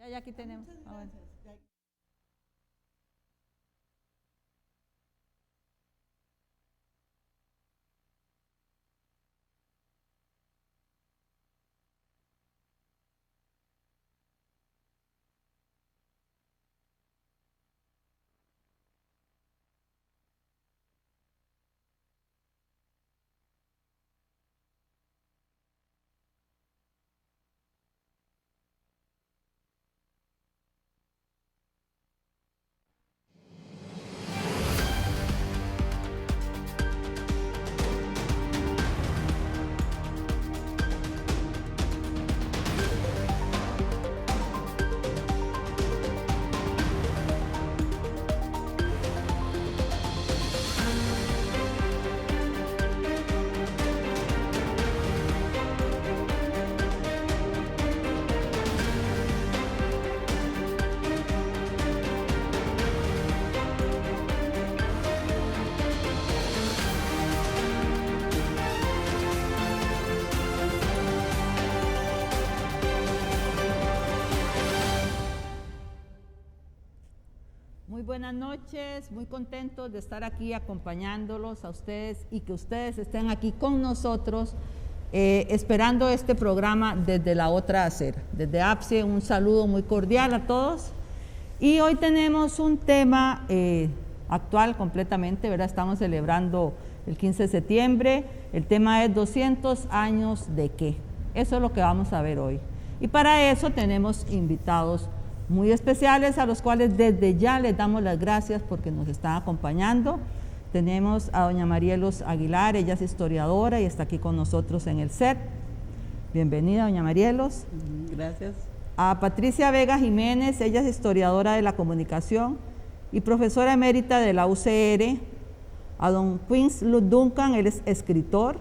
Ya aquí tenemos. Ah, bueno. Muy buenas noches, muy contentos de estar aquí acompañándolos a ustedes y que ustedes estén aquí con nosotros esperando este programa desde la otra acera. Desde APSE un saludo muy cordial a todos y hoy tenemos un tema actual completamente, ¿verdad? Estamos celebrando el 15 de septiembre, el tema es 200 años de qué, eso es lo que vamos a ver hoy. Y para eso tenemos invitados muy especiales a los cuales desde ya les damos las gracias porque nos están acompañando. Tenemos a doña Marielos Aguilar, ella es historiadora y está aquí con nosotros en el set. Bienvenida, doña Marielos. Gracias. A Patricia Vega Jiménez, ella es historiadora de la comunicación y profesora emérita de la UCR. A don Queens Lud Duncan, él es escritor.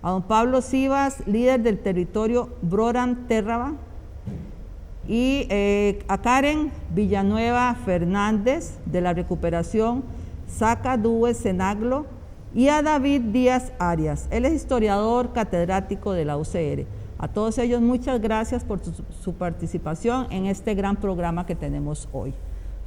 A don Pablo Sivas, líder del territorio Broran Terraba. Y a Karen Villanueva Fernández de la recuperación Saca Dúez Senaglo y a David Díaz Arias, él es historiador catedrático de la UCR. A todos ellos muchas gracias por su participación en este gran programa que tenemos hoy.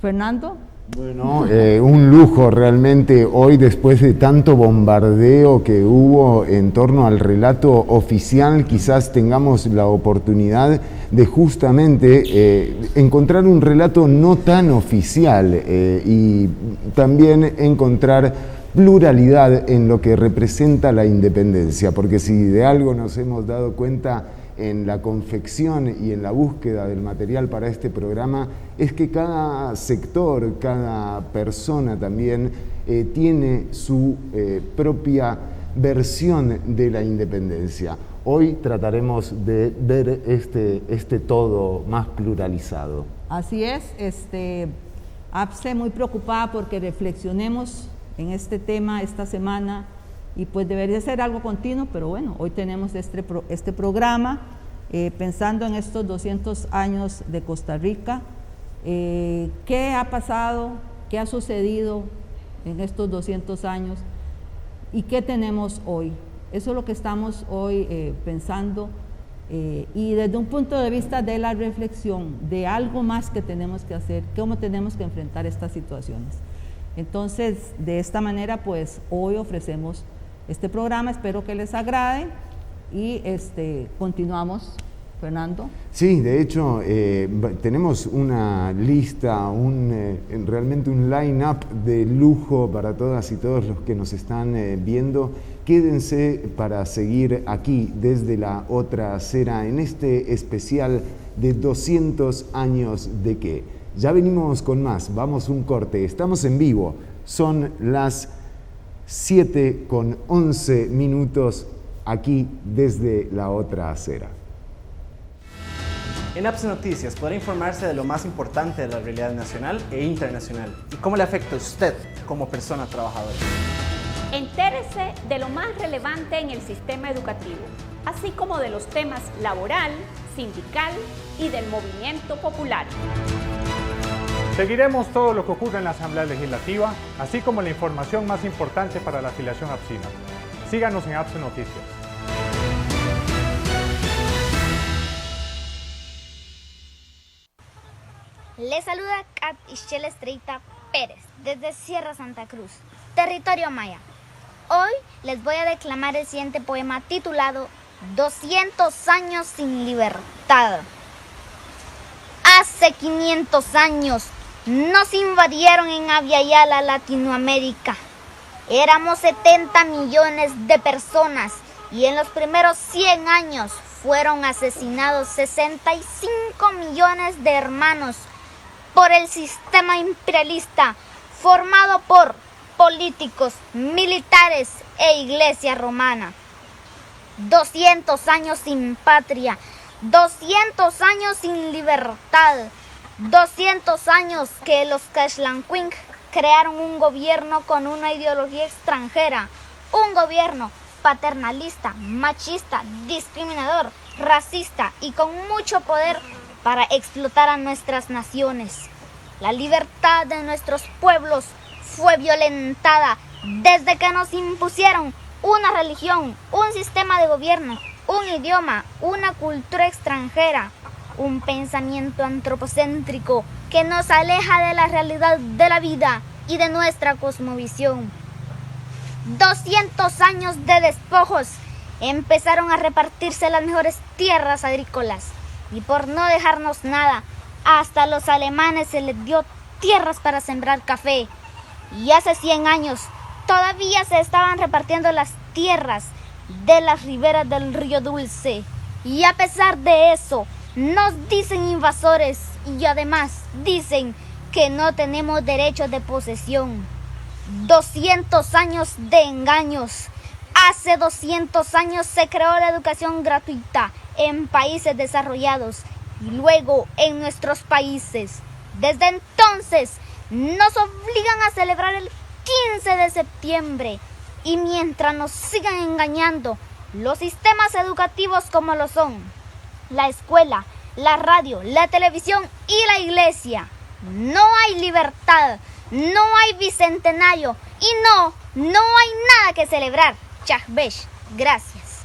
Fernando. Bueno, un lujo realmente hoy después de tanto bombardeo que hubo en torno al relato oficial, quizás tengamos la oportunidad de justamente encontrar un relato no tan oficial y también encontrar pluralidad en lo que representa la independencia, porque si de algo nos hemos dado cuenta en la confección y en la búsqueda del material para este programa es que cada sector, cada persona también tiene su propia versión de la independencia. Hoy trataremos de ver este todo más pluralizado. Así es, APSE muy preocupada porque reflexionemos en este tema esta semana y pues debería ser algo continuo, pero bueno, hoy tenemos este programa pensando en estos 200 años de Costa Rica. ¿Qué ha pasado? ¿Qué ha sucedido en estos 200 años? ¿Y qué tenemos hoy? Eso es lo que estamos hoy pensando y desde un punto de vista de la reflexión, de algo más que tenemos que hacer, cómo tenemos que enfrentar estas situaciones. Entonces, de esta manera, pues hoy ofrecemos este programa, espero que les agrade y continuamos, Fernando. Sí, de hecho, tenemos una lista, realmente un line-up de lujo para todas y todos los que nos están viendo. Quédense para seguir aquí desde la otra acera en este especial de 200 años de qué. Ya venimos con más, vamos un corte, estamos en vivo, son las 7:11 aquí desde la otra acera. En APSE Noticias podrá informarse de lo más importante de la realidad nacional e internacional y cómo le afecta a usted como persona trabajadora. Entérese de lo más relevante en el sistema educativo, así como de los temas laboral, sindical y del movimiento popular. Seguiremos todo lo que ocurre en la Asamblea Legislativa, así como la información más importante para la afiliación APSINA. Síganos en APSE Noticias. Les saluda Kat Ischel Estrellita Pérez desde Sierra Santa Cruz, territorio maya. Hoy les voy a declamar el siguiente poema titulado 200 años sin libertad. Hace 500 años nos invadieron en Abya Yala, Latinoamérica. Éramos 70 millones de personas y en los primeros 100 años fueron asesinados 65 millones de hermanos por el sistema imperialista formado por políticos, militares e iglesia romana. 200 años sin patria, 200 años sin libertad, 200 años que los Quechlanquink crearon un gobierno con una ideología extranjera, un gobierno paternalista, machista, discriminador, racista y con mucho poder para explotar a nuestras naciones. La libertad de nuestros pueblos fue violentada desde que nos impusieron una religión, un sistema de gobierno, un idioma, una cultura extranjera, un pensamiento antropocéntrico que nos aleja de la realidad de la vida y de nuestra cosmovisión. 200 años de despojos empezaron a repartirse las mejores tierras agrícolas y por no dejarnos nada, hasta los alemanes se les dio tierras para sembrar café. Y hace 100 años todavía se estaban repartiendo las tierras de las riberas del río Dulce. Y a pesar de eso, nos dicen invasores y además dicen que no tenemos derecho de posesión. 200 años de engaños. Hace 200 años se creó la educación gratuita en países desarrollados y luego en nuestros países. Desde entonces nos obligan a celebrar el 15 de septiembre y mientras nos sigan engañando, los sistemas educativos como lo son la escuela, la radio, la televisión y la iglesia, no hay libertad, no hay bicentenario y no hay nada que celebrar. Chahbesh, gracias.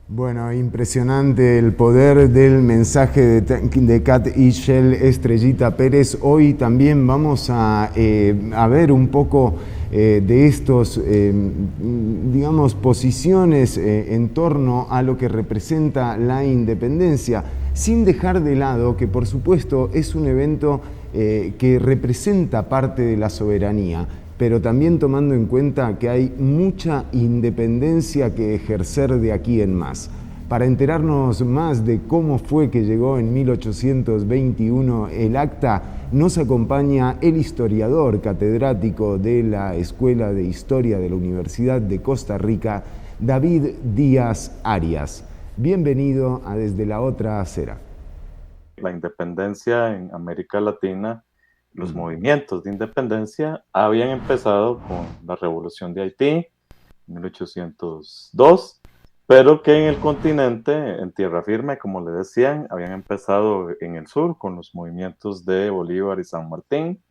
Bueno, impresionante el poder del mensaje de Kat Ischel Estrellita Pérez. Hoy también vamos a ver un poco de estos, digamos, posiciones en torno a lo que representa la independencia, sin dejar de lado que, por supuesto, es un evento que representa parte de la soberanía, pero también tomando en cuenta que hay mucha independencia que ejercer de aquí en más. Para enterarnos más de cómo fue que llegó en 1821 el acta, nos acompaña el historiador catedrático de la Escuela de Historia de la Universidad de Costa Rica, David Díaz Arias. Bienvenido a Desde la Otra Acera. La independencia en América Latina, los movimientos de independencia habían empezado con la Revolución de Haití en 1802, pero que en el continente, en tierra firme, como le decían, habían empezado en el sur con los movimientos de Bolívar y San Martín,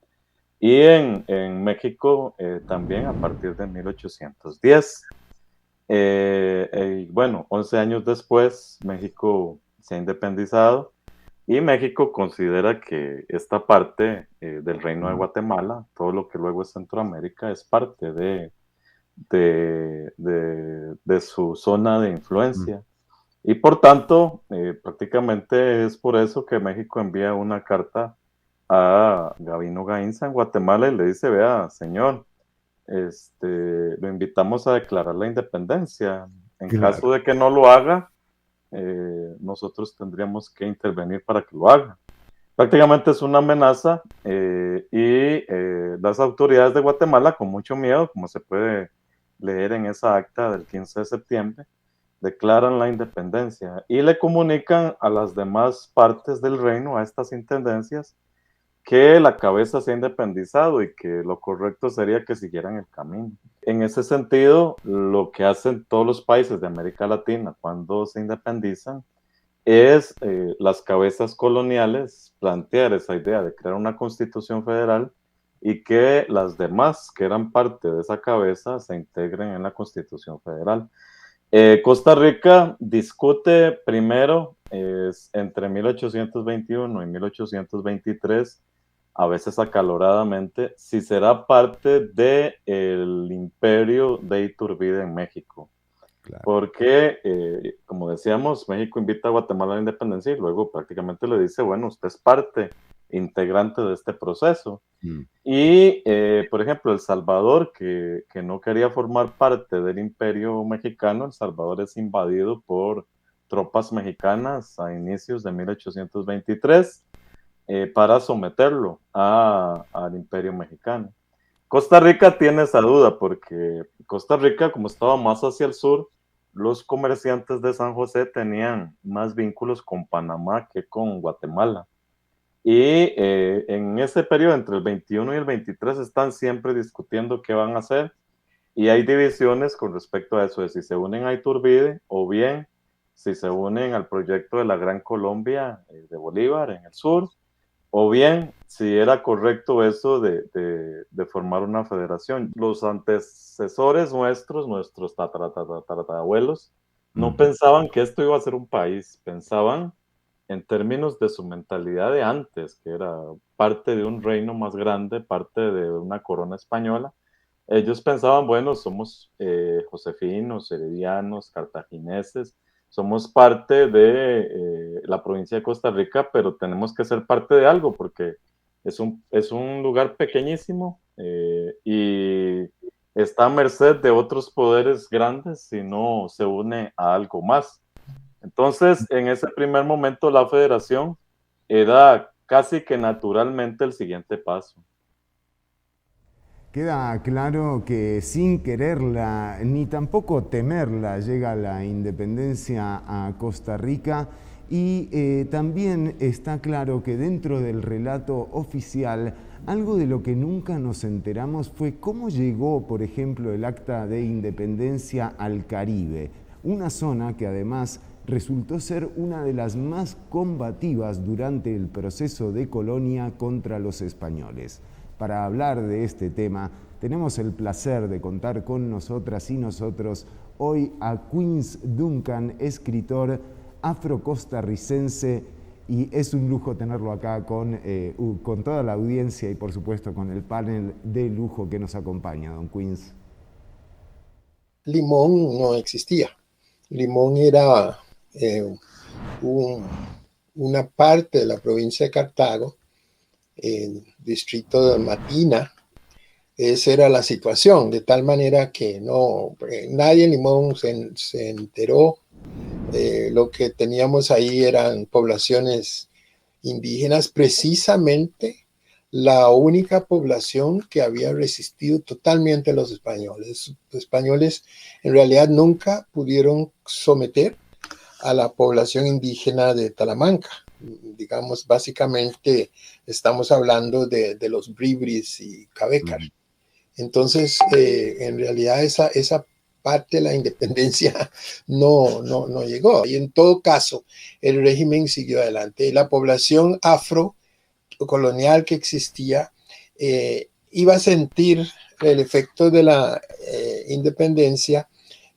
y en México también a partir de 1810. Bueno, 11 años después, México se ha independizado, y México considera que esta parte del Reino de Guatemala, todo lo que luego es Centroamérica, es parte de su zona de influencia. Y por tanto, prácticamente es por eso que México envía una carta a Gabino Gainza en Guatemala y le dice: vea, señor, lo invitamos a declarar la independencia. En caso de que no lo haga, nosotros tendríamos que intervenir para que lo haga. Prácticamente es una amenaza y las autoridades de Guatemala, con mucho miedo, como se puede leer en esa acta del 15 de septiembre, declaran la independencia y le comunican a las demás partes del reino, a estas intendencias, que la cabeza se ha independizado y que lo correcto sería que siguieran el camino. En ese sentido, lo que hacen todos los países de América Latina cuando se independizan es las cabezas coloniales plantear esa idea de crear una constitución federal y que las demás que eran parte de esa cabeza se integren en la constitución federal. Costa Rica discute primero entre 1821 y 1823, a veces acaloradamente, si será parte del imperio de Iturbide en México. Claro. Porque, como decíamos, México invita a Guatemala a la independencia y luego prácticamente le dice, bueno, usted es parte integrante de este proceso. Y, por ejemplo, El Salvador, que no quería formar parte del imperio mexicano, El Salvador es invadido por tropas mexicanas a inicios de 1823 para someterlo al imperio mexicano. Costa Rica tiene esa duda porque Costa Rica, como estaba más hacia el sur, los comerciantes de San José tenían más vínculos con Panamá que con Guatemala. Y en ese periodo, entre el 21 y el 23, están siempre discutiendo qué van a hacer. Y hay divisiones con respecto a eso, de si se unen a Iturbide o bien si se unen al proyecto de la Gran Colombia de Bolívar en el sur, o bien si era correcto eso de formar una federación. Los antecesores nuestros tatarabuelos, no pensaban que esto iba a ser un país, pensaban en términos de su mentalidad de antes, que era parte de un reino más grande, parte de una corona española. Ellos pensaban, bueno, somos josefinos, heredianos, cartagineses, somos parte de la provincia de Costa Rica, pero tenemos que ser parte de algo porque es un lugar pequeñísimo y está a merced de otros poderes grandes si no se une a algo más. Entonces, en ese primer momento, la federación era casi que naturalmente el siguiente paso. Queda claro que sin quererla ni tampoco temerla llega la independencia a Costa Rica y también está claro que dentro del relato oficial algo de lo que nunca nos enteramos fue cómo llegó, por ejemplo, el acta de independencia al Caribe, una zona que además resultó ser una de las más combativas durante el proceso de colonia contra los españoles. Para hablar de este tema, tenemos el placer de contar con nosotras y nosotros hoy a Quince Duncan, escritor afrocostarricense, y es un lujo tenerlo acá con toda la audiencia y por supuesto con el panel de lujo que nos acompaña, don Quince. Limón no existía. Limón era una parte de la provincia de Cartago, el distrito de Matina. Esa era la situación, de tal manera que nadie en Limón se enteró. Lo que teníamos ahí eran poblaciones indígenas, precisamente la única población que había resistido totalmente a los españoles. Los españoles en realidad nunca pudieron someter a la población indígena de Talamanca. Digamos, básicamente estamos hablando de los bribris y cabécar. Entonces, en realidad esa parte de la independencia no llegó. Y en todo caso, el régimen siguió adelante. Y la población afrocolonial que existía iba a sentir el efecto de la independencia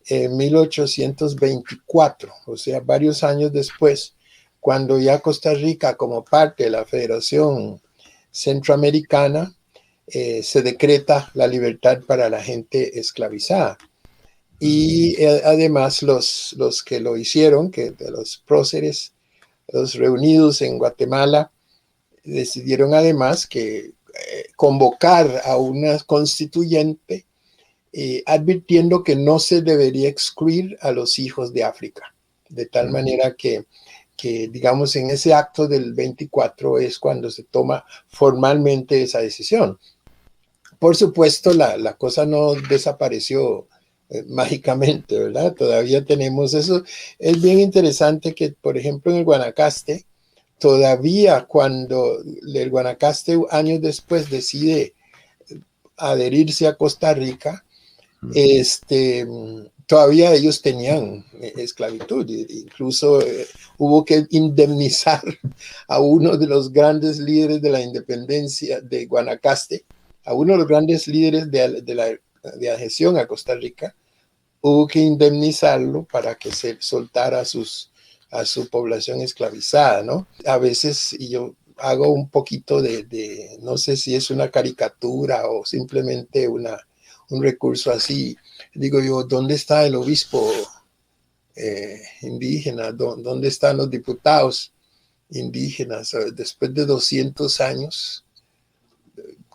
en 1824, o sea, varios años después, cuando ya Costa Rica, como parte de la Federación Centroamericana, se decreta la libertad para la gente esclavizada. Y además los que lo hicieron, que de los próceres, los reunidos en Guatemala, decidieron además que convocar a una constituyente advirtiendo que no se debería excluir a los hijos de África. De tal manera que digamos, en ese acto del 24 es cuando se toma formalmente esa decisión. Por supuesto, la cosa no desapareció mágicamente, ¿verdad? Todavía tenemos eso. Es bien interesante que, por ejemplo, en el Guanacaste, todavía cuando el Guanacaste años después decide adherirse a Costa Rica, todavía ellos tenían esclavitud. Incluso hubo que indemnizar a uno de los grandes líderes de la independencia de Guanacaste, a uno de los grandes líderes de la adhesión a Costa Rica. Hubo que indemnizarlo para que se soltara a sus a su población esclavizada, ¿no? A veces yo hago un poquito no sé si es una caricatura o simplemente un recurso así. Digo yo, ¿dónde está el obispo indígena? ¿Dónde están los diputados indígenas? Después de 200 años,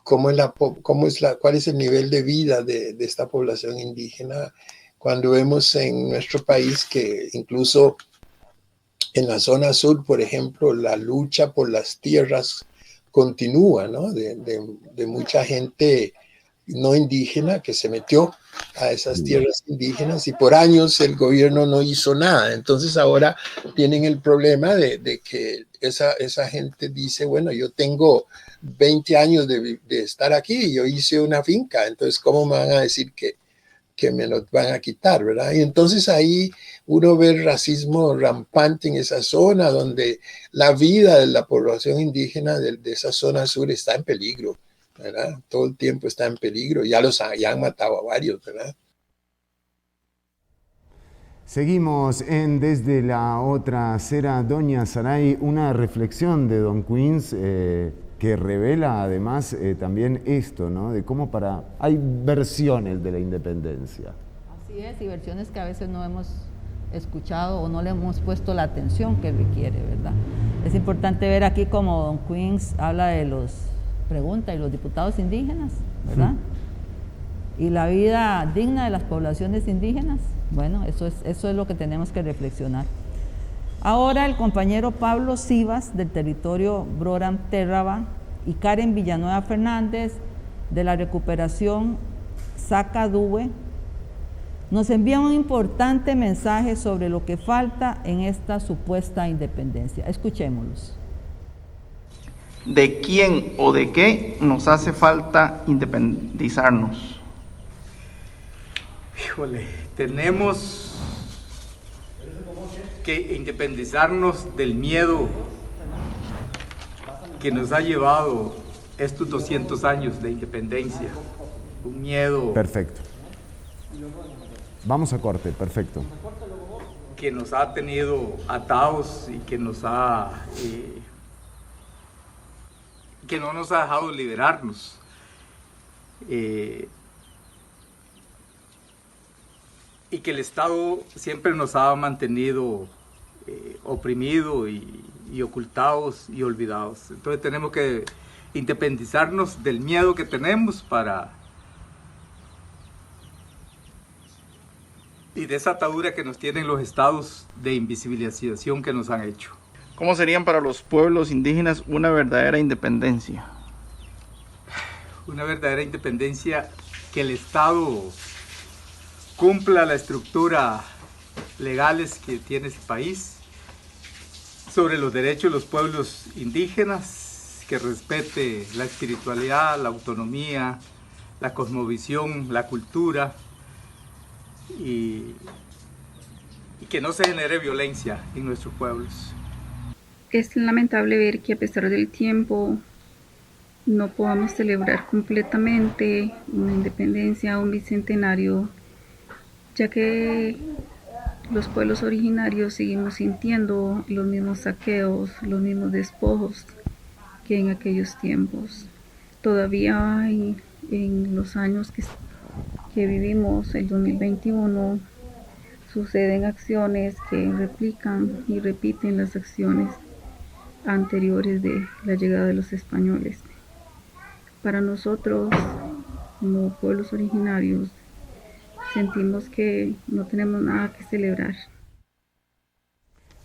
¿cuál es el nivel de vida de esta población indígena? Cuando vemos en nuestro país que incluso en la zona sur, por ejemplo, la lucha por las tierras continúa, ¿no? De mucha gente no indígena que se metió a esas tierras indígenas y por años el gobierno no hizo nada. Entonces ahora tienen el problema de que esa gente dice, bueno, yo tengo 20 años de estar aquí y yo hice una finca, entonces ¿cómo me van a decir que me lo van a quitar, ¿verdad? Y entonces ahí uno ve el racismo rampante en esa zona donde la vida de la población indígena de esa zona sur está en peligro, ¿verdad? Todo el tiempo está en peligro, ya han matado a varios, ¿verdad? Seguimos en Desde la Otra Acera. Doña Saray, una reflexión de Don Queens que revela además también esto, ¿no? De cómo hay versiones de la independencia. Así es, y versiones que a veces no hemos escuchado o no le hemos puesto la atención que requiere, ¿verdad? Es importante ver aquí como Don Queens habla de pregunta, y los diputados indígenas, ¿verdad? Y la vida digna de las poblaciones indígenas. Bueno, eso es lo que tenemos que reflexionar. Ahora el compañero Pablo Sivas del territorio Broram Terraba y Karen Villanueva Fernández de la recuperación Sacadúe nos envían un importante mensaje sobre lo que falta en esta supuesta independencia. Escuchémoslos. ¿De quién o de qué nos hace falta independizarnos? Híjole, tenemos que independizarnos del miedo que nos ha llevado estos 200 años de independencia. Un miedo... Perfecto. Vamos a corte, perfecto. Que nos ha tenido atados y que nos ha... que no nos ha dejado liberarnos. Y que el Estado siempre nos ha mantenido oprimido y ocultados y olvidados. Entonces tenemos que independizarnos del miedo que tenemos y de esa atadura que nos tienen los estados de invisibilización que nos han hecho. ¿Cómo serían para los pueblos indígenas una verdadera independencia? Una verdadera independencia que el Estado cumpla la estructura legales que tiene este país sobre los derechos de los pueblos indígenas, que respete la espiritualidad, la autonomía, la cosmovisión, la cultura y que no se genere violencia en nuestros pueblos. Es lamentable ver que a pesar del tiempo no podamos celebrar completamente una independencia, un bicentenario, ya que los pueblos originarios seguimos sintiendo los mismos saqueos, los mismos despojos que en aquellos tiempos. Todavía en los años que vivimos, el 2021, suceden acciones que replican y repiten las acciones anteriores de la llegada de los españoles. Para nosotros, como pueblos originarios, sentimos que no tenemos nada que celebrar.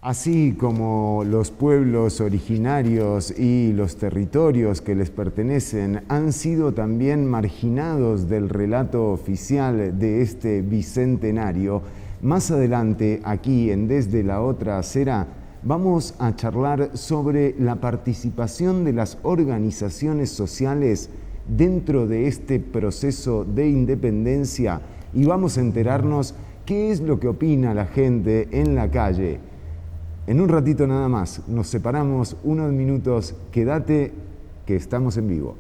Así como los pueblos originarios y los territorios que les pertenecen han sido también marginados del relato oficial de este bicentenario, más adelante, aquí en Desde la Otra Acera, vamos a charlar sobre la participación de las organizaciones sociales dentro de este proceso de independencia y vamos a enterarnos qué es lo que opina la gente en la calle. En un ratito nada más, nos separamos unos minutos, quédate que estamos en vivo.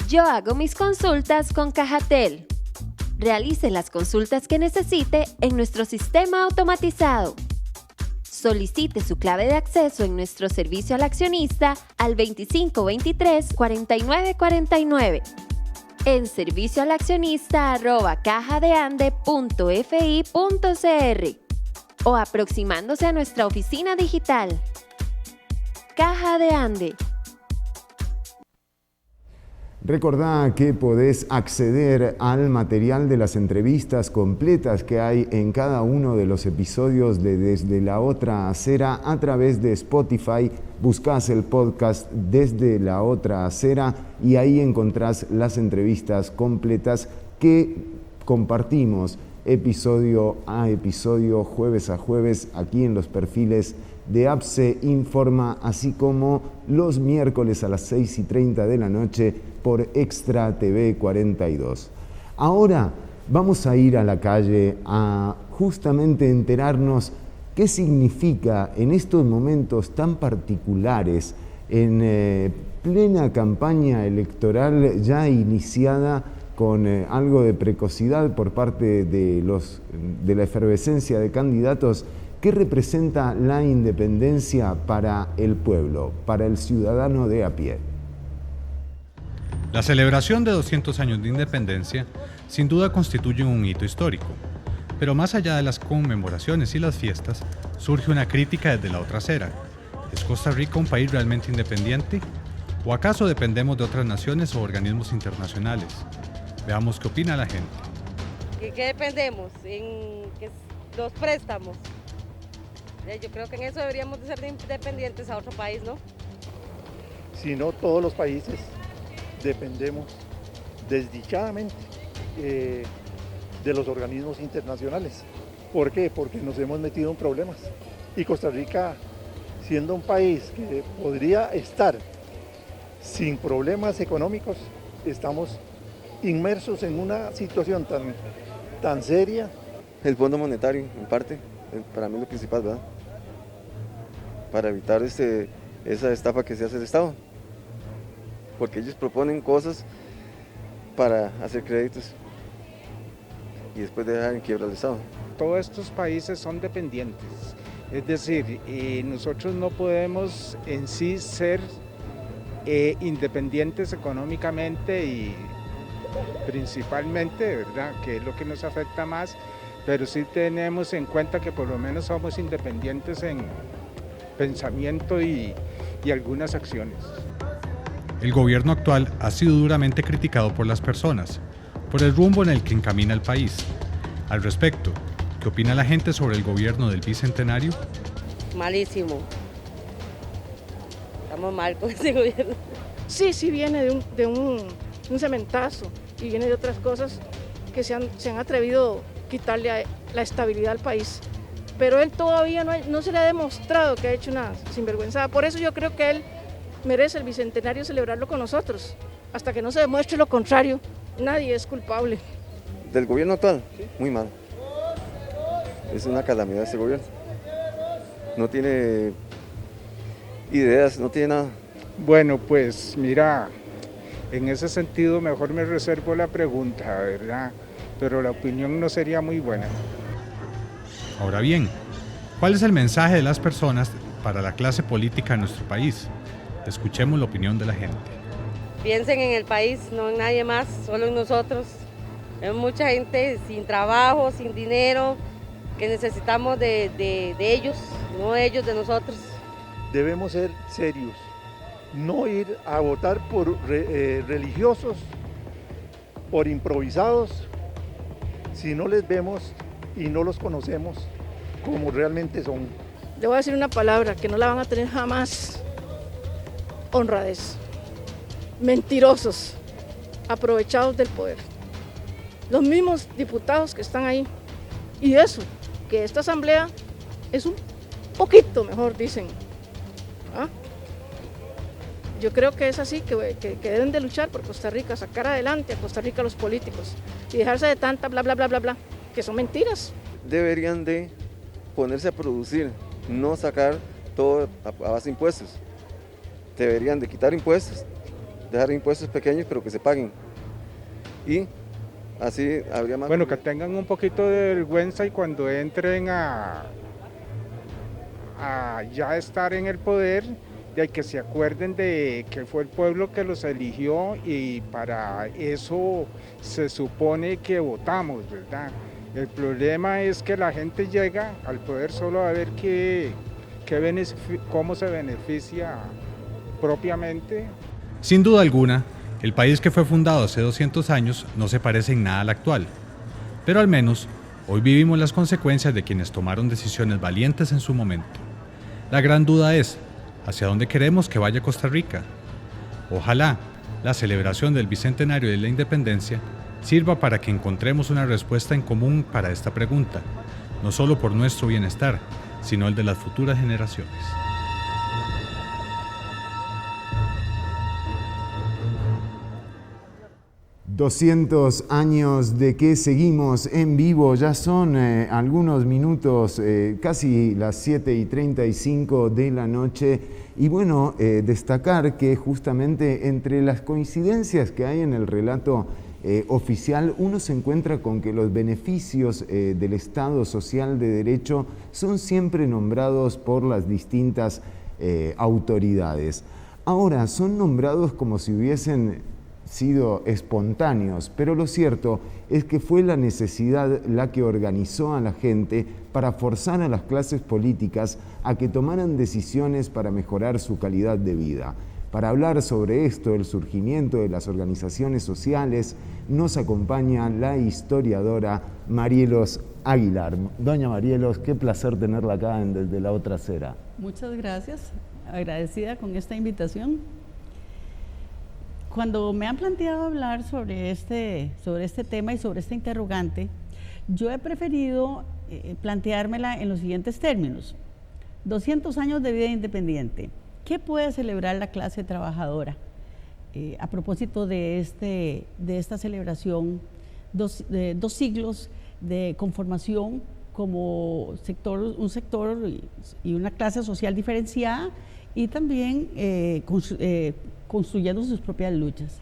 Yo hago mis consultas con Cajatel. Realice las consultas que necesite en nuestro sistema automatizado. Solicite su clave de acceso en nuestro servicio al accionista al 2523-4949 en servicioalaccionista@cajadeande.fi.cr o aproximándose a nuestra oficina digital. Caja de Ande. Recordá que podés acceder al material de las entrevistas completas que hay en cada uno de los episodios de Desde la Otra Acera a través de Spotify. Buscás el podcast Desde la Otra Acera y ahí encontrás las entrevistas completas que compartimos episodio a episodio, jueves a jueves, aquí en los perfiles de APSE Informa, así como los miércoles a las 6:30 de la noche por Extra TV 42. Ahora vamos a ir a la calle a justamente enterarnos qué significa en estos momentos tan particulares, en plena campaña electoral ya iniciada con algo de precocidad por parte de la efervescencia de candidatos. ¿Qué representa la independencia para el pueblo, para el ciudadano de a pie? La celebración de 200 años de independencia sin duda constituye un hito histórico, pero más allá de las conmemoraciones y las fiestas, surge una crítica desde la otra acera. ¿Es Costa Rica un país realmente independiente? ¿O acaso dependemos de otras naciones o organismos internacionales? Veamos qué opina la gente. ¿En qué dependemos? En los préstamos. Yo creo que en eso deberíamos de ser independientes a otro país, ¿no? Si no, todos los países dependemos desdichadamente de los organismos internacionales. ¿Por qué? Porque nos hemos metido en problemas. Y Costa Rica, siendo un país que podría estar sin problemas económicos, estamos inmersos en una situación tan seria. El Fondo Monetario, en parte, para mí es lo principal, ¿verdad? Para evitar esa estafa que se hace el Estado. Porque ellos proponen cosas para hacer créditos y después dejar en quiebra al Estado. Todos estos países son dependientes, es decir, nosotros no podemos en sí ser independientes económicamente y principalmente, ¿verdad?, que es lo que nos afecta más, pero sí tenemos en cuenta que por lo menos somos independientes en pensamiento y algunas acciones. El gobierno actual ha sido duramente criticado por las personas, por el rumbo en el que encamina el país. Al respecto, ¿qué opina la gente sobre el gobierno del Bicentenario? Malísimo. Estamos mal con ese gobierno. Sí viene de un cementazo y viene de otras cosas que se han atrevido a quitarle la estabilidad al país. Pero él todavía no se le ha demostrado que ha hecho una sinvergüenzada. Por eso yo creo que él merece el Bicentenario celebrarlo con nosotros. Hasta que no se demuestre lo contrario, nadie es culpable. ¿Del gobierno actual? Sí. Muy mal. Es una calamidad este gobierno. No tiene ideas, no tiene nada. Bueno, pues mira, en ese sentido mejor me reservo la pregunta, ¿verdad? Pero la opinión no sería muy buena. Ahora bien, ¿cuál es el mensaje de las personas para la clase política de nuestro país? Escuchemos la opinión de la gente. Piensen en el país, no en nadie más, solo en nosotros. Hay mucha gente sin trabajo, sin dinero, que necesitamos de ellos, no ellos de nosotros. Debemos ser serios, no ir a votar por religiosos, por improvisados, si no les vemos y no los conocemos como realmente son. Le voy a decir una palabra que no la van a tener jamás: honradez. Mentirosos, aprovechados del poder. Los mismos diputados que están ahí. Y eso, que esta asamblea es un poquito mejor, dicen. ¿Ah? Yo creo que es así, que deben de luchar por Costa Rica, sacar adelante a Costa Rica los políticos y dejarse de tanta bla, bla, bla, bla, bla, que son mentiras. Deberían de ponerse a producir, no sacar todo a base de impuestos. Deberían de quitar impuestos, dejar impuestos pequeños pero que se paguen y Así habría más... Bueno, que tengan un poquito de vergüenza y cuando entren a ya estar en el poder, de que se acuerden de que fue el pueblo que los eligió y para eso se supone que votamos, ¿verdad? El problema es que la gente llega al poder solo a ver cómo se beneficia propiamente. Sin duda alguna, el país que fue fundado hace 200 años no se parece en nada al actual, pero al menos hoy vivimos las consecuencias de quienes tomaron decisiones valientes en su momento. La gran duda es, ¿hacia dónde queremos que vaya Costa Rica? Ojalá la celebración del Bicentenario de la Independencia sirva para que encontremos una respuesta en común para esta pregunta, no solo por nuestro bienestar, sino el de las futuras generaciones. ...200 años de que seguimos en vivo, ya son algunos minutos, casi las 7:35 de la noche, y bueno, destacar que justamente entre las coincidencias que hay en el relato oficial, uno se encuentra con que los beneficios del Estado Social de Derecho son siempre nombrados por las distintas autoridades. Ahora, son nombrados como si hubiesen sido espontáneos, pero lo cierto es que fue la necesidad la que organizó a la gente para forzar a las clases políticas a que tomaran decisiones para mejorar su calidad de vida. Para hablar sobre esto, el surgimiento de las organizaciones sociales, nos acompaña la historiadora Marielos Aguilar. Doña Marielos, qué placer tenerla acá desde la otra acera. Muchas gracias, agradecida con esta invitación. Cuando me han planteado hablar sobre este tema y sobre esta interrogante, yo he preferido planteármela en los siguientes términos. 200 años de vida independiente. ¿Qué puede celebrar la clase trabajadora? A propósito de esta celebración, dos siglos de conformación como un sector y una clase social diferenciada, y también construyendo sus propias luchas.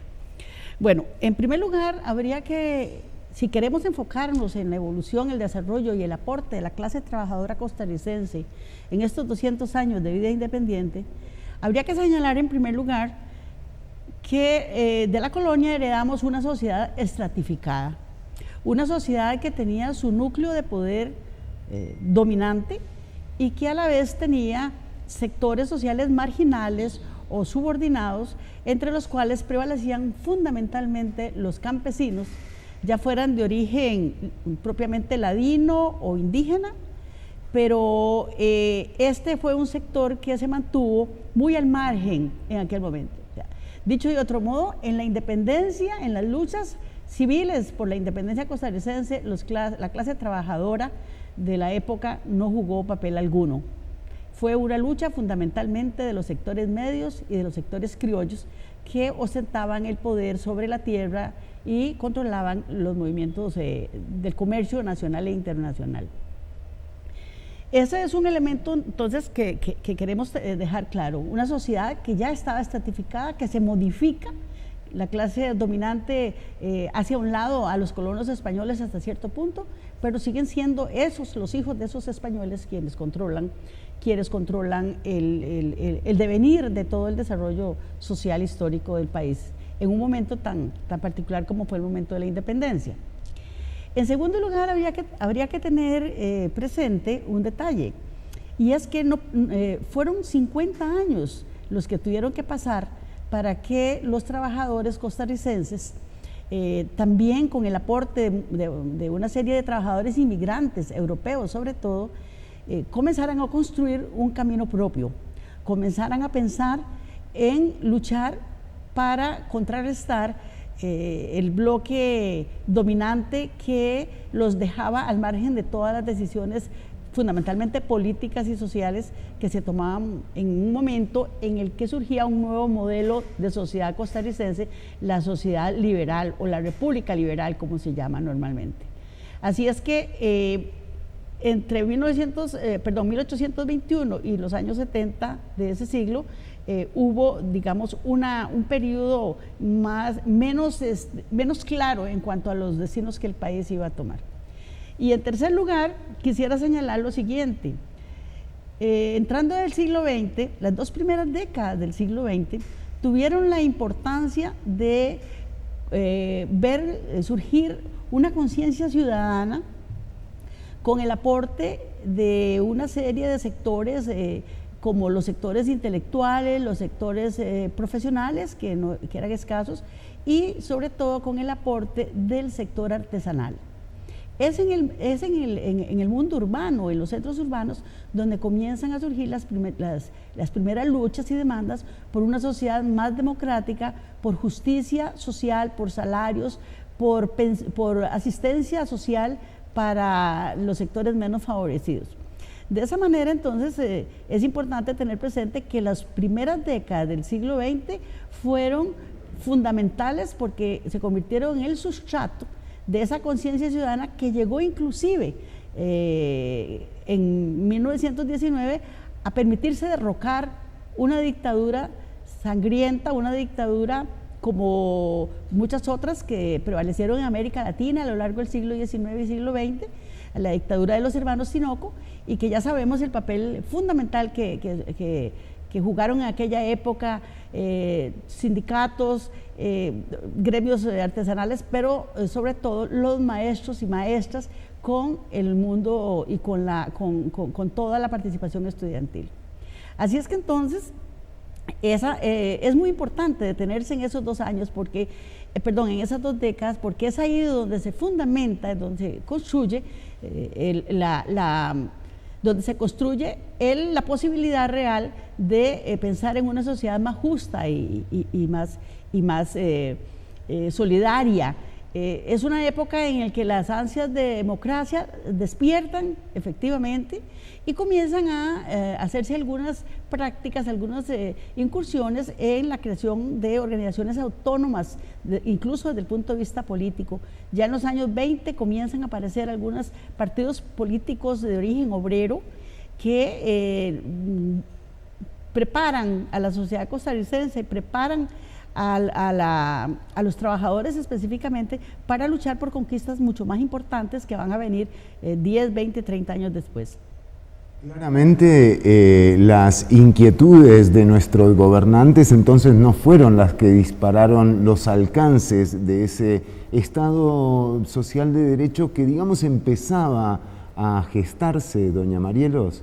Bueno, en primer lugar, habría que, si queremos enfocarnos en la evolución, el desarrollo y el aporte de la clase trabajadora costarricense en estos 200 años de vida independiente, habría que señalar en primer lugar que de la colonia heredamos una sociedad estratificada, una sociedad que tenía su núcleo de poder dominante y que a la vez tenía sectores sociales marginales o subordinados, entre los cuales prevalecían fundamentalmente los campesinos, ya fueran de origen propiamente ladino o indígena, pero este fue un sector que se mantuvo muy al margen en aquel momento. Dicho de otro modo, en la independencia, en las luchas civiles por la independencia costarricense, la clase trabajadora de la época no jugó papel alguno. Fue una lucha fundamentalmente de los sectores medios y de los sectores criollos que ostentaban el poder sobre la tierra y controlaban los movimientos del comercio nacional e internacional. Ese es un elemento entonces que queremos dejar claro, una sociedad que ya estaba estratificada, que se modifica, la clase dominante hacia un lado a los colonos españoles hasta cierto punto, pero siguen siendo los hijos de esos españoles quienes controlan el devenir de todo el desarrollo social histórico del país, en un momento tan particular como fue el momento de la independencia. En segundo lugar, habría que tener presente un detalle, y es que fueron 50 años los que tuvieron que pasar para que los trabajadores costarricenses, también con el aporte de una serie de trabajadores inmigrantes, europeos sobre todo, comenzaran a construir un camino propio, comenzaran a pensar en luchar para contrarrestar el bloque dominante que los dejaba al margen de todas las decisiones fundamentalmente políticas y sociales que se tomaban en un momento en el que surgía un nuevo modelo de sociedad costarricense, la sociedad liberal o la república liberal, como se llama normalmente. Así es que entre 1821 y los años 70 de ese siglo, hubo, digamos, un periodo menos claro en cuanto a los destinos que el país iba a tomar. Y en tercer lugar, quisiera señalar lo siguiente. Entrando en el siglo XX, las 2 primeras décadas del siglo XX tuvieron la importancia de ver surgir una conciencia ciudadana con el aporte de una serie de sectores como los sectores intelectuales, los sectores profesionales, que eran escasos, y sobre todo con el aporte del sector artesanal. Es en el mundo urbano, en los centros urbanos, donde comienzan a surgir las primeras luchas y demandas por una sociedad más democrática, por justicia social, por salarios, por asistencia social para los sectores menos favorecidos. De esa manera, entonces, es importante tener presente que las primeras décadas del siglo XX fueron fundamentales porque se convirtieron en el sustrato de esa conciencia ciudadana que llegó inclusive en 1919 a permitirse derrocar una dictadura sangrienta, una dictadura como muchas otras que prevalecieron en América Latina a lo largo del siglo XIX y siglo XX, la dictadura de los hermanos Tinoco, y que ya sabemos el papel fundamental que jugaron en aquella época sindicatos, gremios artesanales, pero sobre todo los maestros y maestras con el mundo y con toda la participación estudiantil. Así es que entonces es muy importante detenerse en esos 2 años, porque, en esas 2 décadas, porque es ahí donde se fundamenta, donde se construye la posibilidad real de pensar en una sociedad más justa y más solidaria. Es una época en la que las ansias de democracia despiertan efectivamente y comienzan a hacerse algunas prácticas, algunas incursiones en la creación de organizaciones autónomas, incluso desde el punto de vista político. Ya en los años 20 comienzan a aparecer algunos partidos políticos de origen obrero que preparan a la sociedad costarricense, preparan a los trabajadores específicamente para luchar por conquistas mucho más importantes que van a venir 10, 20, 30 años después. Claramente las inquietudes de nuestros gobernantes entonces no fueron las que dispararon los alcances de ese Estado social de derecho que, digamos, empezaba a gestarse, doña Marielos.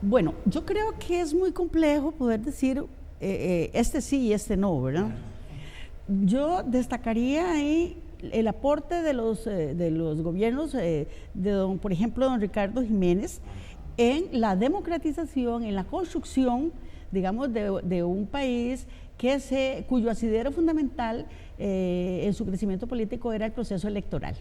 Bueno, yo creo que es muy complejo poder decir este sí y este no, ¿verdad? Yo destacaría ahí el aporte de los gobiernos por ejemplo, don Ricardo Jiménez, en la democratización, en la construcción, digamos, de un país cuyo asidero fundamental en su crecimiento político era el proceso electoral.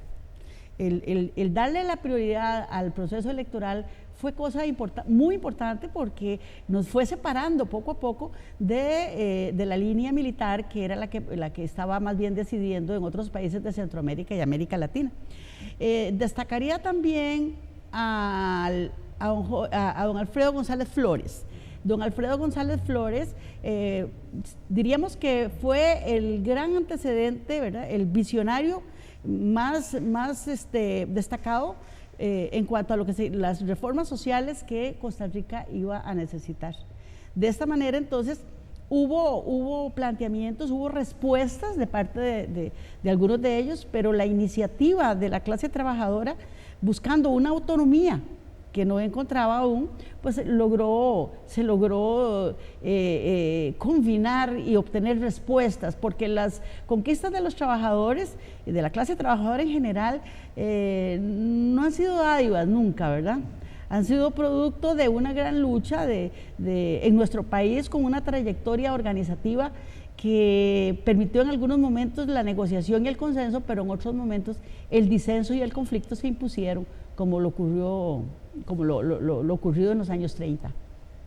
El darle la prioridad al proceso electoral fue cosa muy importante porque nos fue separando poco a poco de la línea militar, que era la que estaba más bien decidiendo en otros países de Centroamérica y América Latina. Destacaría también a don Alfredo González Flores. Don Alfredo González Flores, diríamos que fue el gran antecedente, ¿verdad?, el visionario más destacado en cuanto a las reformas sociales que Costa Rica iba a necesitar. De esta manera, entonces, hubo planteamientos, hubo respuestas de parte de algunos de ellos, pero la iniciativa de la clase trabajadora, buscando una autonomía que no encontraba aún, pues se logró combinar y obtener respuestas, porque las conquistas de los trabajadores y de la clase trabajadora en general no han sido dádivas nunca, ¿verdad? Han sido producto de una gran lucha en nuestro país, con una trayectoria organizativa que permitió en algunos momentos la negociación y el consenso, pero en otros momentos el disenso y el conflicto se impusieron, como lo ocurrido en los años 30.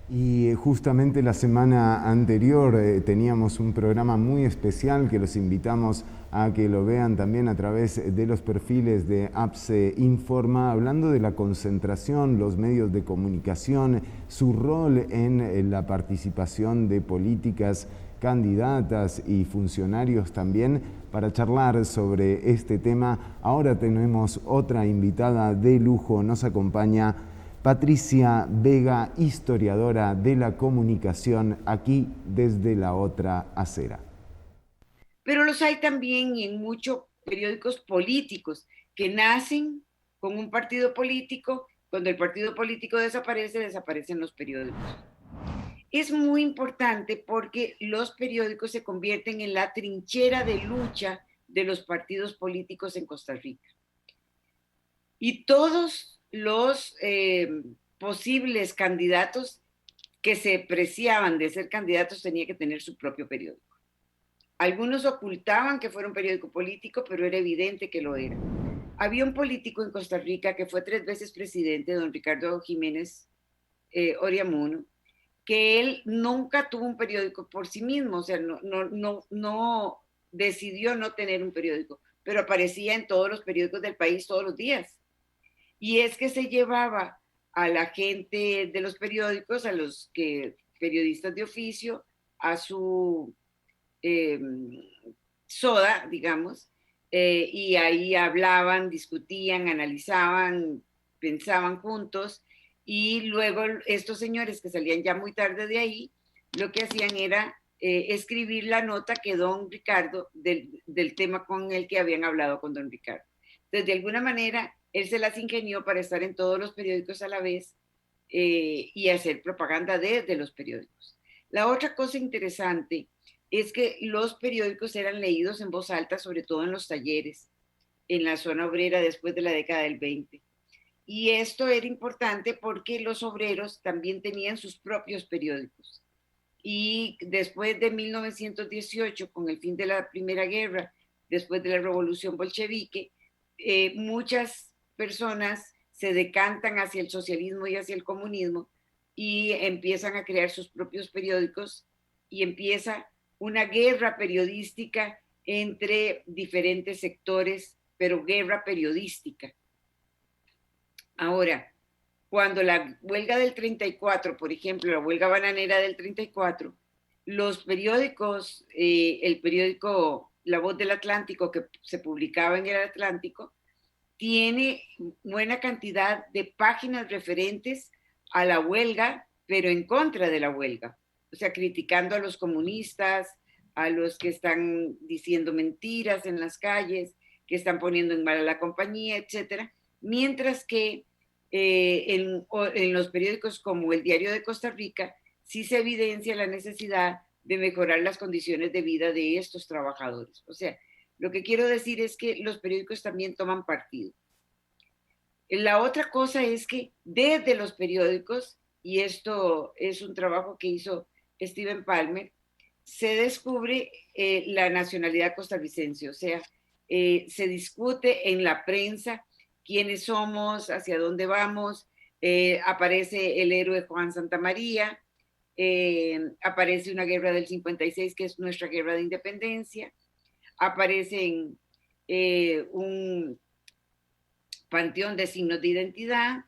Y justamente la semana anterior teníamos un programa muy especial que los invitamos a que lo vean también a través de los perfiles de APSE Informa, hablando de la concentración, los medios de comunicación, su rol en la participación de políticas, candidatas y funcionarios también. Para charlar sobre este tema, ahora tenemos otra invitada de lujo. Nos acompaña Patricia Vega, historiadora de la comunicación, aquí desde la otra acera. Pero los hay también en muchos periódicos políticos que nacen con un partido político. Cuando el partido político desaparece, desaparecen los periódicos. Es muy importante porque los periódicos se convierten en la trinchera de lucha de los partidos políticos en Costa Rica. Y todos los posibles candidatos que se preciaban de ser candidatos tenían que tener su propio periódico. Algunos ocultaban que fuera un periódico político, pero era evidente que lo era. Había un político en Costa Rica que fue 3 veces presidente, don Ricardo Jiménez Oriamuno, que él nunca tuvo un periódico por sí mismo, o sea, no decidió no tener un periódico, pero aparecía en todos los periódicos del país todos los días. Y es que se llevaba a la gente de los periódicos, a los periodistas de oficio, a su soda, digamos, y ahí hablaban, discutían, analizaban, pensaban juntos, y luego estos señores que salían ya muy tarde de ahí, lo que hacían era escribir la nota que don Ricardo, del tema con el que habían hablado con don Ricardo. Entonces, de alguna manera, él se las ingenió para estar en todos los periódicos a la vez y hacer propaganda desde los periódicos. La otra cosa interesante es que los periódicos eran leídos en voz alta, sobre todo en los talleres, en la zona obrera después de la década del 20. Y esto era importante porque los obreros también tenían sus propios periódicos. Y después de 1918, con el fin de la Primera Guerra, después de la Revolución Bolchevique, muchas personas se decantan hacia el socialismo y hacia el comunismo y empiezan a crear sus propios periódicos y empieza una guerra periodística entre diferentes sectores, pero guerra periodística. Ahora, cuando la huelga del 34, por ejemplo, la huelga bananera del 34, los periódicos, el periódico La Voz del Atlántico, que se publicaba en el Atlántico, tiene buena cantidad de páginas referentes a la huelga, pero en contra de la huelga. O sea, criticando a los comunistas, a los que están diciendo mentiras en las calles, que están poniendo en mal a la compañía, etcétera. Mientras que en los periódicos como el Diario de Costa Rica, sí se evidencia la necesidad de mejorar las condiciones de vida de estos trabajadores. O sea, lo que quiero decir es que los periódicos también toman partido. La otra cosa es que desde los periódicos, y esto es un trabajo que hizo Steven Palmer, se descubre la nacionalidad costarricense, o sea, se discute en la prensa quiénes somos, hacia dónde vamos, aparece el héroe Juan Santamaría, aparece una guerra del 56 que es nuestra guerra de independencia, aparece un panteón de signos de identidad,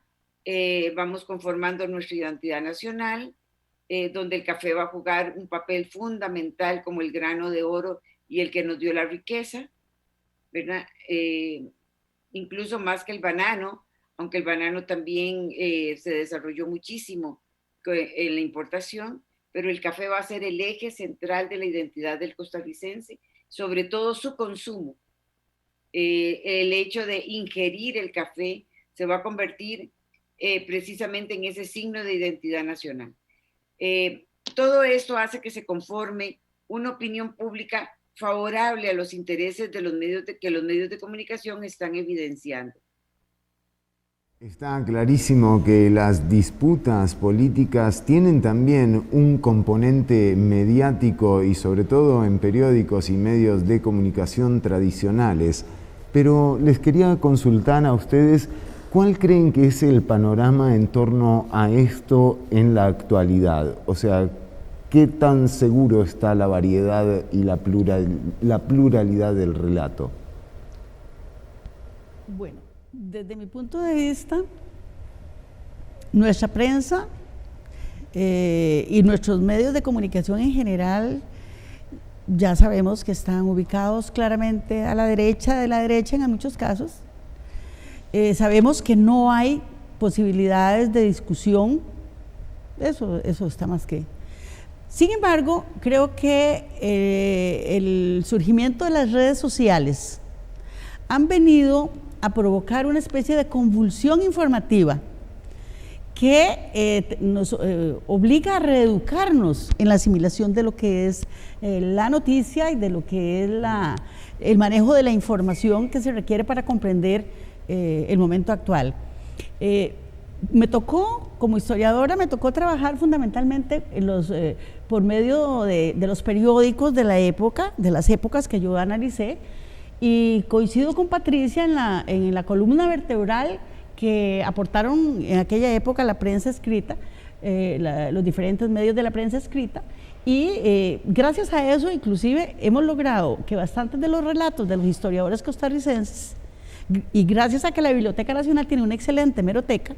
vamos conformando nuestra identidad nacional, donde el café va a jugar un papel fundamental como el grano de oro y el que nos dio la riqueza, ¿verdad? Incluso más que el banano, aunque el banano también se desarrolló muchísimo en la importación, pero el café va a ser el eje central de la identidad del costarricense, sobre todo su consumo. El hecho de ingerir el café se va a convertir precisamente en ese signo de identidad nacional. Todo esto hace que se conforme una opinión pública favorable a los intereses de los medios que los medios de comunicación están evidenciando. Está clarísimo que las disputas políticas tienen también un componente mediático y sobre todo en periódicos y medios de comunicación tradicionales. Pero les quería consultar a ustedes, ¿cuál creen que es el panorama en torno a esto en la actualidad? O sea, ¿qué tan seguro está la variedad y la pluralidad del relato? Bueno, desde mi punto de vista, nuestra prensa y nuestros medios de comunicación en general, ya sabemos que están ubicados claramente a la derecha de la derecha en muchos casos. Sabemos que no hay posibilidades de discusión, eso está más que. Sin embargo, creo que el surgimiento de las redes sociales han venido a provocar una especie de convulsión informativa que nos obliga a reeducarnos en la asimilación de lo que es la noticia y de lo que es el manejo de la información que se requiere para comprender el momento actual. Me tocó, como historiadora, me tocó trabajar fundamentalmente por medio de los periódicos de la época, de las épocas que yo analicé, y coincido con Patricia en la columna vertebral que aportaron en aquella época la prensa escrita, los diferentes medios de la prensa escrita, y gracias a eso inclusive hemos logrado que bastantes de los relatos de los historiadores costarricenses, y gracias a que la Biblioteca Nacional tiene una excelente hemeroteca,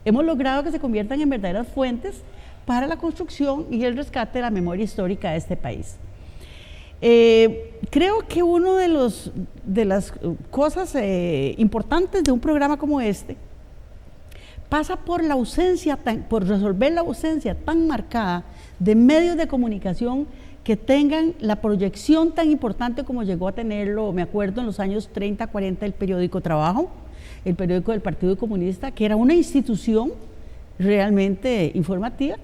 hemos logrado que se conviertan en verdaderas fuentes para la construcción y el rescate de la memoria histórica de este país. Creo que una de las cosas importantes de un programa como este pasa por la ausencia, por resolver la ausencia tan marcada de medios de comunicación que tengan la proyección tan importante como llegó a tenerlo, me acuerdo, en los años 30, 40, el periódico Trabajo, el periódico del Partido Comunista, que era una institución realmente informativa,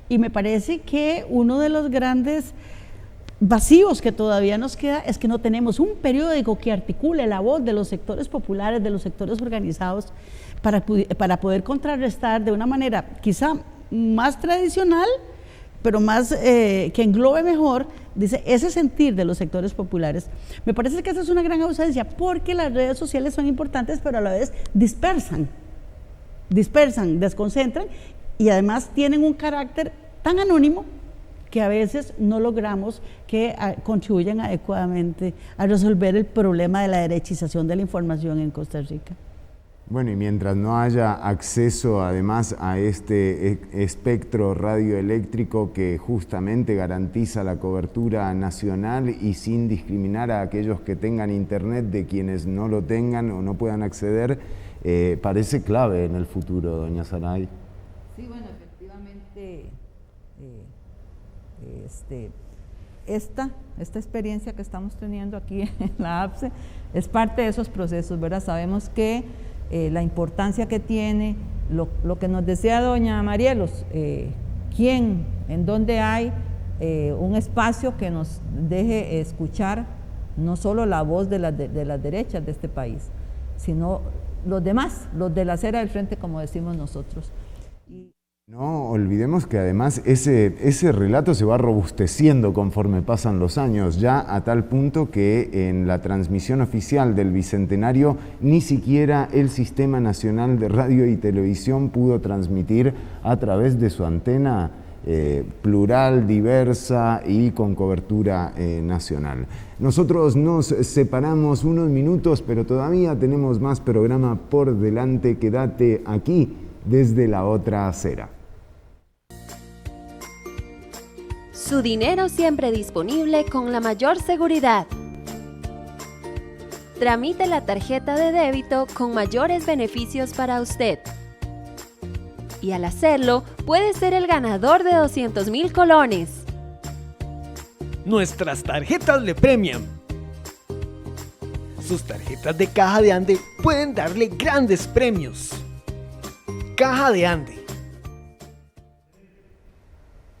y me parece que uno de los grandes vacíos que todavía nos queda es que no tenemos un periódico que articule la voz de los sectores populares, de los sectores organizados, para poder contrarrestar de una manera quizá más tradicional, pero más que englobe mejor, dice, ese sentir de los sectores populares. Me parece que esa es una gran ausencia, porque las redes sociales son importantes, pero a la vez dispersan, desconcentran, y además tienen un carácter tan anónimo que a veces no logramos que contribuyan adecuadamente a resolver el problema de la derechización de la información en Costa Rica. Bueno, y mientras no haya acceso además a este espectro radioeléctrico que justamente garantiza la cobertura nacional y sin discriminar a aquellos que tengan internet de quienes no lo tengan o no puedan acceder, parece clave en el futuro, doña Saray. Sí, bueno, efectivamente, esta experiencia que estamos teniendo aquí en la APSE es parte de esos procesos, ¿verdad? Sabemos que la importancia que tiene, lo que nos decía doña Marielos, quién, en dónde hay un espacio que nos deje escuchar no solo la voz de las derechas de este país, sino los demás, los de la acera del frente, como decimos nosotros. No olvidemos que además ese relato se va robusteciendo conforme pasan los años, ya a tal punto que en la transmisión oficial del Bicentenario ni siquiera el Sistema Nacional de Radio y Televisión pudo transmitir a través de su antena plural, diversa y con cobertura nacional. Nosotros nos separamos unos minutos, pero todavía tenemos más programa por delante. Quédate aquí desde la otra acera. Su dinero siempre disponible con la mayor seguridad. Tramite la tarjeta de débito con mayores beneficios para usted. Y al hacerlo, puede ser el ganador de 200,000 colones. Nuestras tarjetas le premian. Sus tarjetas de Caja de Ande pueden darle grandes premios. Caja de Ande.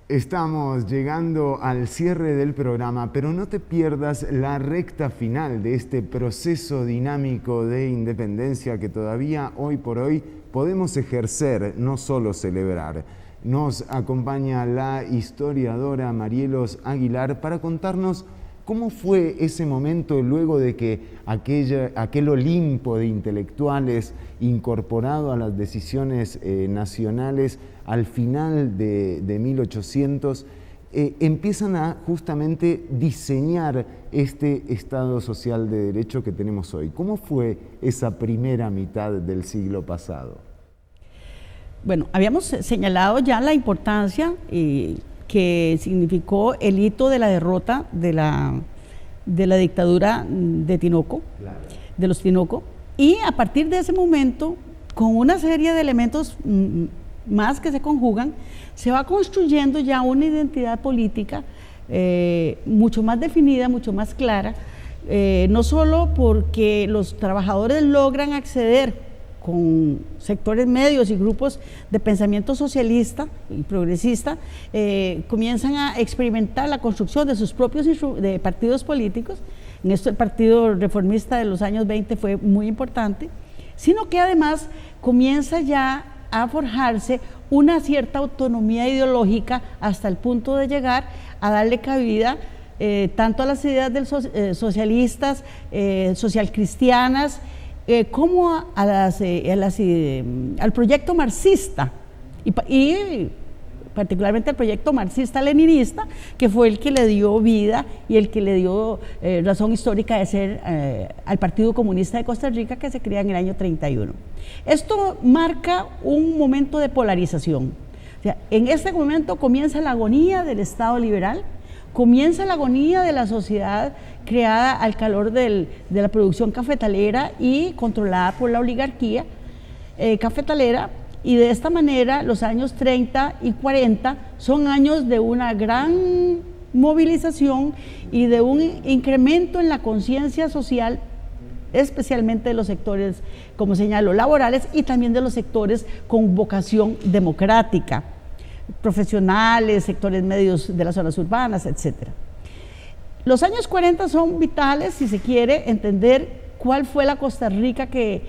Estamos llegando al cierre del programa, pero no te pierdas la recta final de este proceso dinámico de independencia que todavía hoy por hoy podemos ejercer, no solo celebrar. Nos acompaña la historiadora Marielos Aguilar para contarnos cómo fue ese momento luego de que aquel Olimpo de intelectuales incorporado a las decisiones nacionales al final de 1800 empiezan a justamente diseñar este Estado social de derecho que tenemos hoy. ¿Cómo fue esa primera mitad del siglo pasado? Bueno, habíamos señalado ya la importancia que significó el hito de la derrota de la dictadura de Tinoco, claro, de los Tinoco, y a partir de ese momento, con una serie de elementos más que se conjugan, se va construyendo ya una identidad política mucho más definida, mucho más clara, no solo porque los trabajadores logran acceder con sectores medios y grupos de pensamiento socialista y progresista, comienzan a experimentar la construcción de sus propios partidos políticos. En esto el Partido Reformista de los años 20 fue muy importante, sino que además comienza ya a forjarse una cierta autonomía ideológica hasta el punto de llegar a darle cabida tanto a las ideas socialistas, socialcristianas, como al proyecto marxista y particularmente al proyecto marxista-leninista, que fue el que le dio vida y el que le dio razón histórica de ser al Partido Comunista de Costa Rica, que se crea en el año 31. Esto marca un momento de polarización. O sea, en este momento comienza la agonía del Estado liberal, comienza la agonía de la sociedad creada al calor de la producción cafetalera y controlada por la oligarquía cafetalera, y de esta manera los años 30 y 40 son años de una gran movilización y de un incremento en la conciencia social, especialmente de los sectores, como señalo, laborales, y también de los sectores con vocación democrática, profesionales, sectores medios de las zonas urbanas, etc. Los años 40 son vitales si se quiere entender cuál fue la Costa Rica que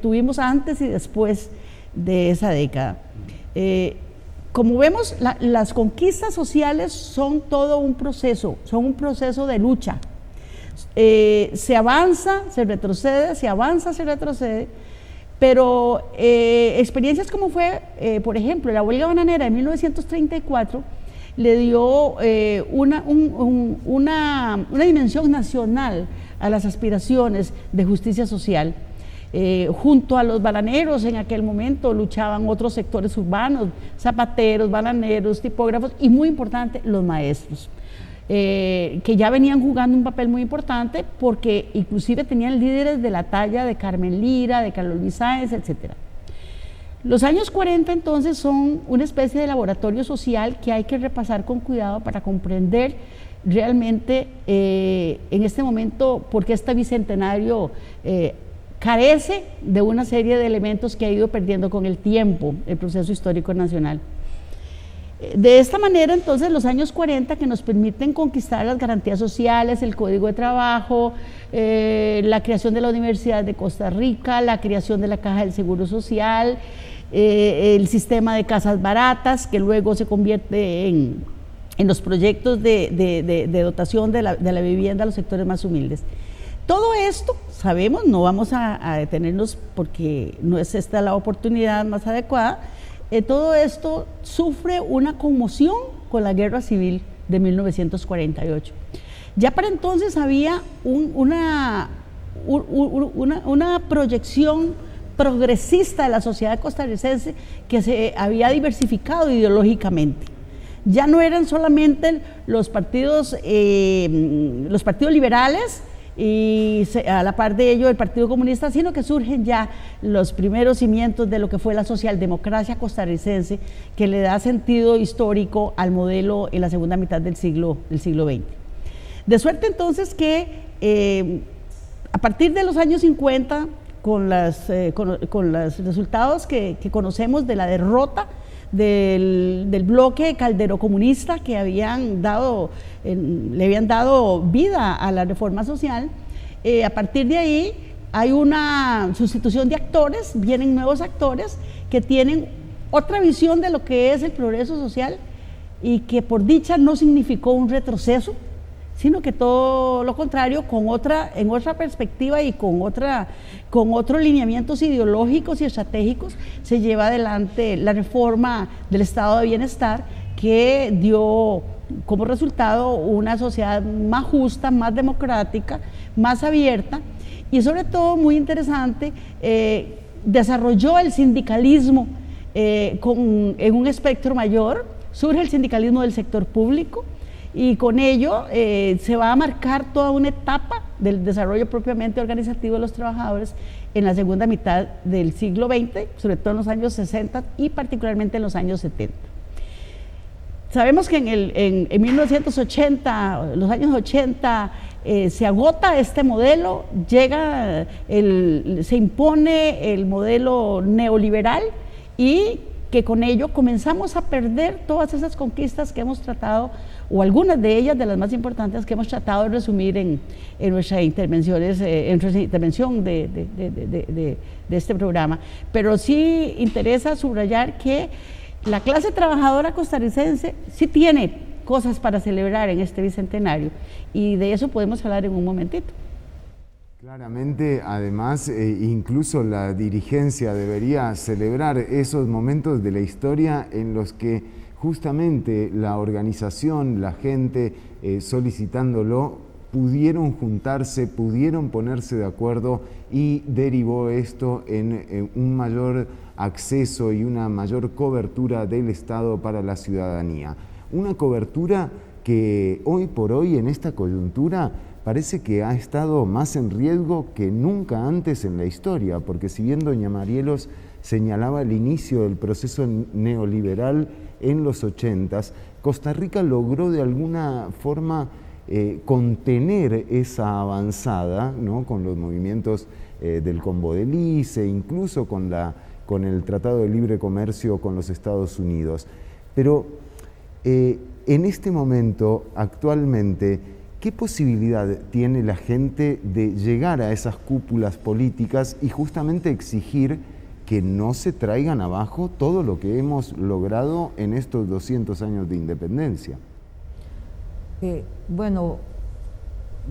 tuvimos antes y después de esa década. Como vemos, las conquistas sociales son todo un proceso, son un proceso de lucha. Se avanza, se retrocede, se avanza, se retrocede, pero experiencias como fue, por ejemplo, la huelga bananera de 1934, le dio una dimensión nacional a las aspiraciones de justicia social. Junto a los bananeros en aquel momento luchaban otros sectores urbanos, zapateros, bananeros, tipógrafos y, muy importante, los maestros, que ya venían jugando un papel muy importante porque inclusive tenían líderes de la talla de Carmen Lira, de Carlos Luis Sáenz, etc. Los años 40 entonces son una especie de laboratorio social que hay que repasar con cuidado para comprender realmente en este momento por qué este bicentenario carece de una serie de elementos que ha ido perdiendo con el tiempo el proceso histórico nacional. De esta manera, entonces, los años 40 que nos permiten conquistar las garantías sociales, el Código de Trabajo, la creación de la Universidad de Costa Rica, la creación de la Caja del Seguro Social, el sistema de casas baratas, que luego se convierte en los proyectos de dotación de la vivienda a los sectores más humildes. Todo esto, sabemos, no vamos a detenernos porque no es esta la oportunidad más adecuada, todo esto sufre una conmoción con la Guerra Civil de 1948. Ya para entonces había una proyección progresista de la sociedad costarricense que se había diversificado ideológicamente. Ya no eran solamente los partidos liberales y a la par de ello el Partido Comunista, sino que surgen ya los primeros cimientos de lo que fue la socialdemocracia costarricense, que le da sentido histórico al modelo en la segunda mitad del siglo XX. De suerte entonces que a partir de los años 50, con los resultados que conocemos de la derrota del bloque caldero-comunista que le habían dado vida a la reforma social, a partir de ahí hay una sustitución de actores, vienen nuevos actores que tienen otra visión de lo que es el progreso social y que por dicha no significó un retroceso, sino que todo lo contrario, en otra perspectiva y con otros lineamientos ideológicos y estratégicos, se lleva adelante la reforma del estado de bienestar que dio como resultado una sociedad más justa, más democrática, más abierta y sobre todo muy interesante, desarrolló el sindicalismo en un espectro mayor, surge el sindicalismo del sector público y con ello se va a marcar toda una etapa del desarrollo propiamente organizativo de los trabajadores en la segunda mitad del siglo XX, sobre todo en los años 60 y particularmente en los años 70. Sabemos que en 1980, los años 80, se agota este modelo, se impone el modelo neoliberal y que con ello comenzamos a perder todas esas conquistas que hemos tratado, o algunas de ellas, de las más importantes, que hemos tratado de resumir en nuestras intervenciones, en nuestra intervención de este programa. Pero sí interesa subrayar que la clase trabajadora costarricense sí tiene cosas para celebrar en este bicentenario y de eso podemos hablar en un momentito. Claramente, además, incluso la dirigencia debería celebrar esos momentos de la historia en los que justamente la organización, la gente solicitándolo, pudieron juntarse, pudieron ponerse de acuerdo y derivó esto en un mayor acceso y una mayor cobertura del Estado para la ciudadanía. Una cobertura que hoy por hoy en esta coyuntura parece que ha estado más en riesgo que nunca antes en la historia, porque si bien doña Marielos señalaba el inicio del proceso neoliberal en los 80s, Costa Rica logró de alguna forma contener esa avanzada, ¿no?, con los movimientos del Combo del ICE, incluso con el Tratado de Libre Comercio con los Estados Unidos. Pero en este momento, actualmente, ¿qué posibilidad tiene la gente de llegar a esas cúpulas políticas y justamente exigir que no se traigan abajo todo lo que hemos logrado en estos 200 años de independencia? Bueno,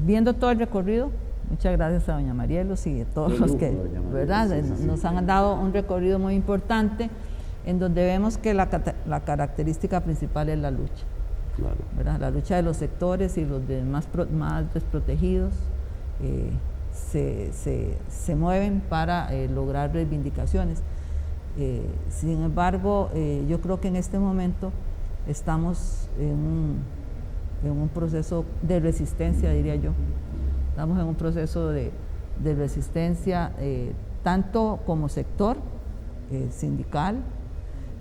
viendo todo el recorrido, muchas gracias a doña Marielos y a todos los que, ¿verdad?, nos han dado un recorrido muy importante en donde vemos que la característica principal es la lucha. Claro. ¿Verdad? La lucha de los sectores y los más desprotegidos se mueven para lograr reivindicaciones. Sin embargo, yo creo que en este momento estamos en un proceso de resistencia, diría yo. Estamos en un proceso de resistencia tanto como sector sindical,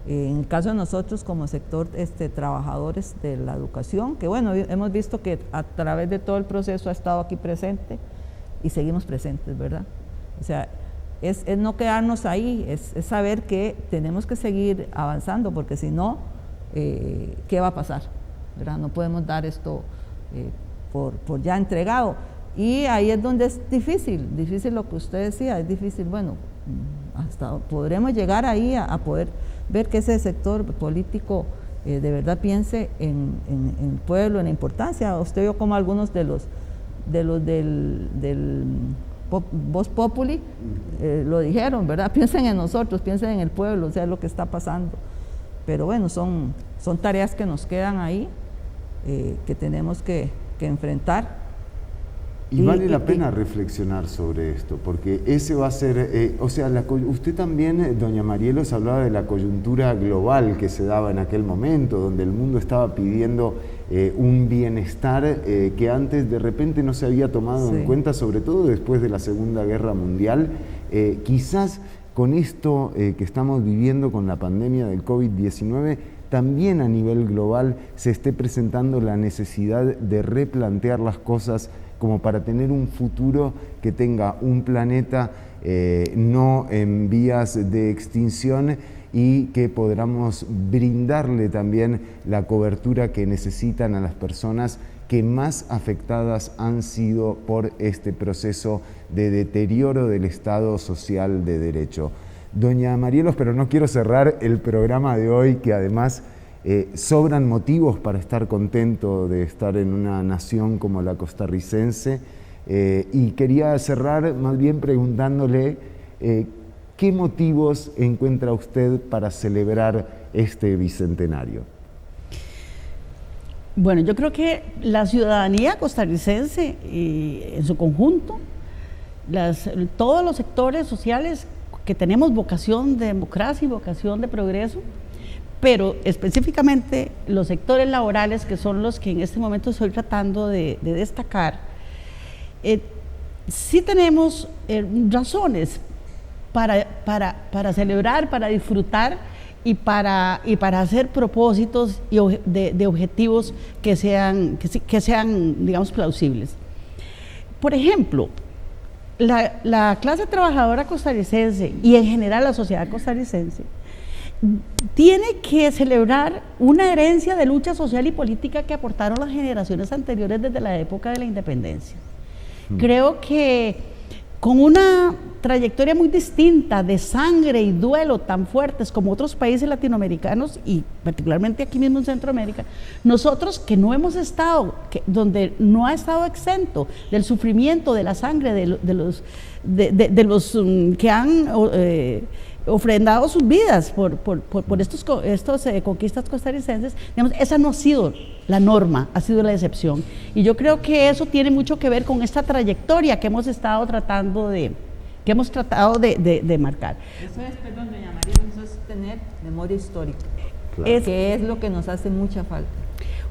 en el caso de nosotros como sector trabajadores de la educación, que bueno, hemos visto que a través de todo el proceso ha estado aquí presente y seguimos presentes, ¿verdad? O sea, es no quedarnos ahí, es saber que tenemos que seguir avanzando, porque si no, ¿qué va a pasar? ¿Verdad? No podemos dar esto por ya entregado. Y ahí es donde es difícil lo que usted decía, es difícil, bueno, hasta podremos llegar ahí a poder ver que ese sector político de verdad piense en el pueblo, en la importancia. Usted vio como algunos de los del Voz Populi lo dijeron, ¿verdad? Piensen en nosotros, piensen en el pueblo, o sea, lo que está pasando. Pero bueno, son tareas que nos quedan ahí, que tenemos que enfrentar. Y vale la pena reflexionar sobre esto, porque ese va a ser, o sea, usted también, doña Marielos, hablaba de la coyuntura global que se daba en aquel momento, donde el mundo estaba pidiendo un bienestar que antes de repente no se había tomado en cuenta, sobre todo después de la Segunda Guerra Mundial. Quizás con esto que estamos viviendo con la pandemia del COVID-19, también a nivel global se esté presentando la necesidad de replantear las cosas como para tener un futuro que tenga un planeta no en vías de extinción y que podamos brindarle también la cobertura que necesitan a las personas que más afectadas han sido por este proceso de deterioro del Estado social de derecho. Doña Marielos, pero no quiero cerrar el programa de hoy, que además sobran motivos para estar contento de estar en una nación como la costarricense, y quería cerrar más bien preguntándole ¿qué motivos encuentra usted para celebrar este bicentenario? Bueno, yo creo que la ciudadanía costarricense en su conjunto, todos los sectores sociales que tenemos vocación de democracia y vocación de progreso, pero específicamente los sectores laborales, que son los que en este momento estoy tratando de destacar, sí tenemos razones para celebrar, para disfrutar y para hacer propósitos de objetivos que sean, digamos, plausibles. Por ejemplo, la clase trabajadora costarricense y en general la sociedad costarricense tiene que celebrar una herencia de lucha social y política que aportaron las generaciones anteriores desde la época de la independencia. Creo que con una trayectoria muy distinta de sangre y duelo tan fuertes como otros países latinoamericanos y particularmente aquí mismo en Centroamérica, nosotros que no hemos estado, donde no ha estado exento del sufrimiento, de la sangre de los que han ofrendado sus vidas por estos conquistas costarricenses, digamos, esa no ha sido la norma, ha sido la excepción. Y yo creo que eso tiene mucho que ver con esta trayectoria que hemos estado tratando de marcar. Eso es, perdón, doña María, eso es tener memoria histórica, claro. Que es lo que nos hace mucha falta.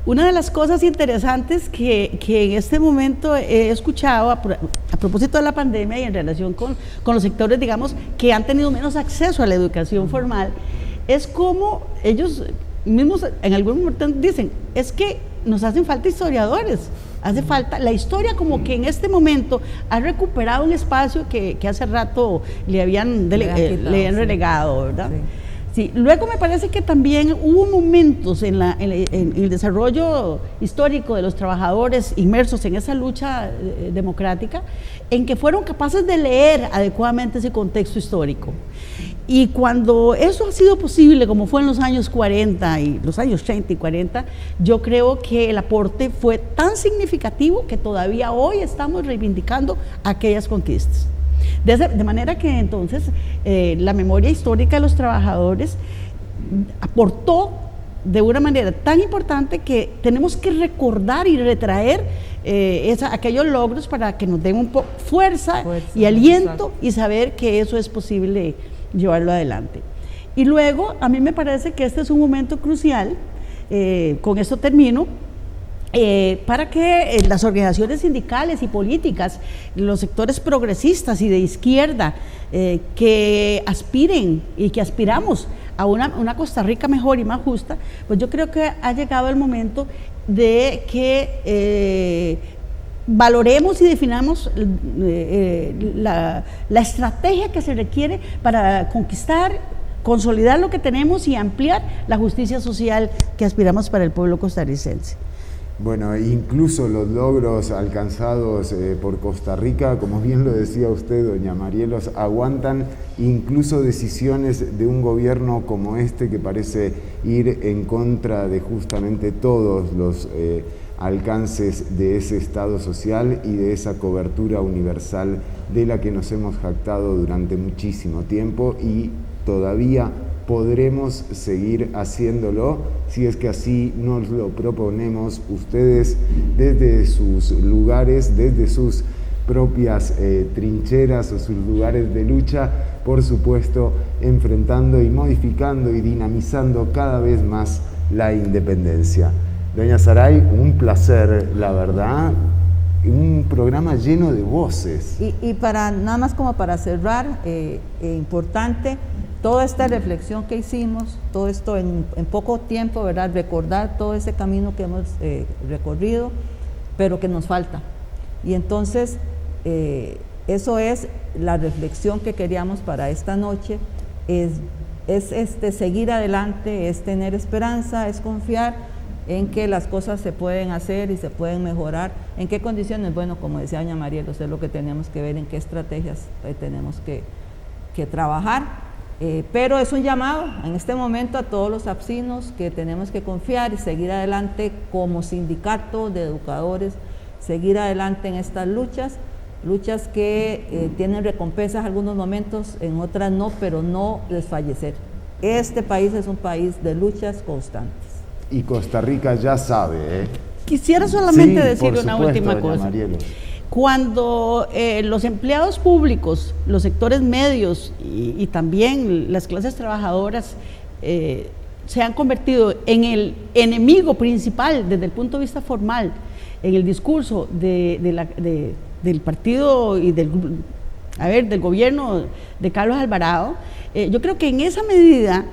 Una de las cosas interesantes que en este momento he escuchado a propósito de la pandemia y en relación con los sectores, digamos, que han tenido menos acceso a la educación formal, es como ellos mismos en algún momento dicen, es que nos hacen falta historiadores, hace falta, la historia como que en este momento ha recuperado un espacio que hace rato le habían relegado, ¿verdad? Sí. Sí, luego me parece que también hubo momentos en el desarrollo histórico de los trabajadores inmersos en esa lucha democrática en que fueron capaces de leer adecuadamente ese contexto histórico. Y cuando eso ha sido posible, como fue en los años 40 y los años 30 y 40, yo creo que el aporte fue tan significativo que todavía hoy estamos reivindicando aquellas conquistas. De manera que entonces la memoria histórica de los trabajadores aportó de una manera tan importante que tenemos que recordar y retraer aquellos logros para que nos den un poco fuerza y aliento y saber que eso es posible llevarlo adelante. Y luego a mí me parece que este es un momento crucial, con esto termino, para que las organizaciones sindicales y políticas, los sectores progresistas y de izquierda que aspiren y que aspiramos a una Costa Rica mejor y más justa, pues yo creo que ha llegado el momento de que valoremos y definamos la estrategia que se requiere para conquistar, consolidar lo que tenemos y ampliar la justicia social que aspiramos para el pueblo costarricense. Bueno, incluso los logros alcanzados por Costa Rica, como bien lo decía usted, doña Marielos, aguantan incluso decisiones de un gobierno como este que parece ir en contra de justamente todos los alcances de ese Estado social y de esa cobertura universal de la que nos hemos jactado durante muchísimo tiempo y todavía podremos seguir haciéndolo si es que así nos lo proponemos ustedes desde sus lugares, desde sus propias trincheras o sus lugares de lucha, por supuesto, enfrentando y modificando y dinamizando cada vez más la independencia. Doña Saray, un placer, la verdad, un programa lleno de voces. Y nada más como para cerrar, importante, toda esta reflexión que hicimos, todo esto en poco tiempo, ¿verdad? Recordar todo ese camino que hemos recorrido, pero que nos falta. Y entonces, eso es la reflexión que queríamos para esta noche, es seguir adelante, es tener esperanza, es confiar en que las cosas se pueden hacer y se pueden mejorar. ¿En qué condiciones? Bueno, como decía doña Mariela, es lo que tenemos que ver, en qué estrategias tenemos que trabajar. Pero es un llamado en este momento a todos los apsinos que tenemos que confiar y seguir adelante como sindicato de educadores, seguir adelante en estas luchas que tienen recompensas en algunos momentos, en otras no, pero no desfallecer. Este país es un país de luchas constantes. Y Costa Rica ya sabe, ¿eh? Quisiera solamente Sí, decir por una supuesto, última doña cosa. Marielo. Cuando los empleados públicos, los sectores medios y también las clases trabajadoras se han convertido en el enemigo principal desde el punto de vista formal en el discurso del partido y del gobierno de Carlos Alvarado, yo creo que en esa medida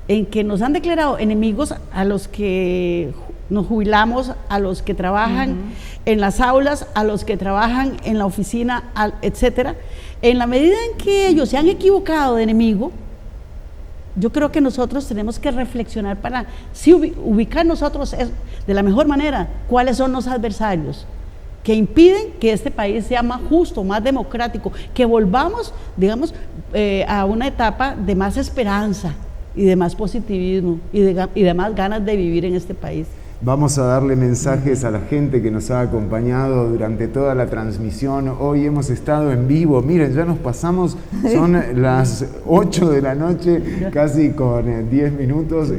en que nos han declarado enemigos a los que nos jubilamos, a los que trabajan en las aulas, a los que trabajan en la oficina, etcétera, en la medida en que ellos se han equivocado de enemigo, yo creo que nosotros tenemos que reflexionar para ubicar nosotros de la mejor manera cuáles son los adversarios que impiden que este país sea más justo, más democrático, que volvamos, digamos, a una etapa de más esperanza y de más positivismo y de más ganas de vivir en este país. Vamos a darle mensajes a la gente que nos ha acompañado durante toda la transmisión. Hoy hemos estado en vivo, miren, ya nos pasamos, son las 8 de la noche, casi con 10 minutos.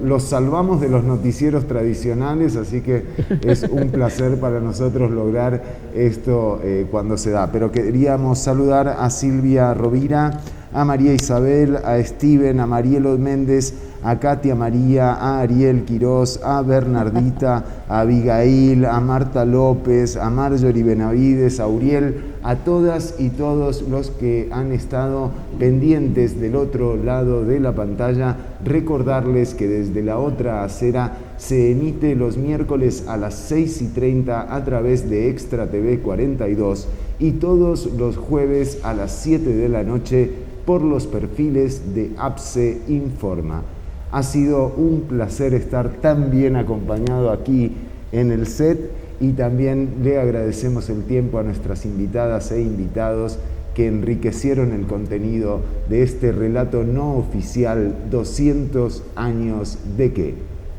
Los salvamos de los noticieros tradicionales, así que es un placer para nosotros lograr esto cuando se da. Pero queríamos saludar a Silvia Rovira, a María Isabel, a Steven, a Marielo Méndez, a Katia María, a Ariel Quirós, a Bernardita, a Abigail, a Marta López, a Marjorie Benavides, a Uriel, a todas y todos los que han estado pendientes del otro lado de la pantalla. Recordarles que desde la otra acera se emite los miércoles a las 6:30 a través de Extra TV 42 y todos los jueves a las 7 de la noche por los perfiles de APSE Informa. Ha sido un placer estar tan bien acompañado aquí en el set y también le agradecemos el tiempo a nuestras invitadas e invitados que enriquecieron el contenido de este relato no oficial 200 años de qué.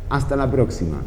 Hasta la próxima.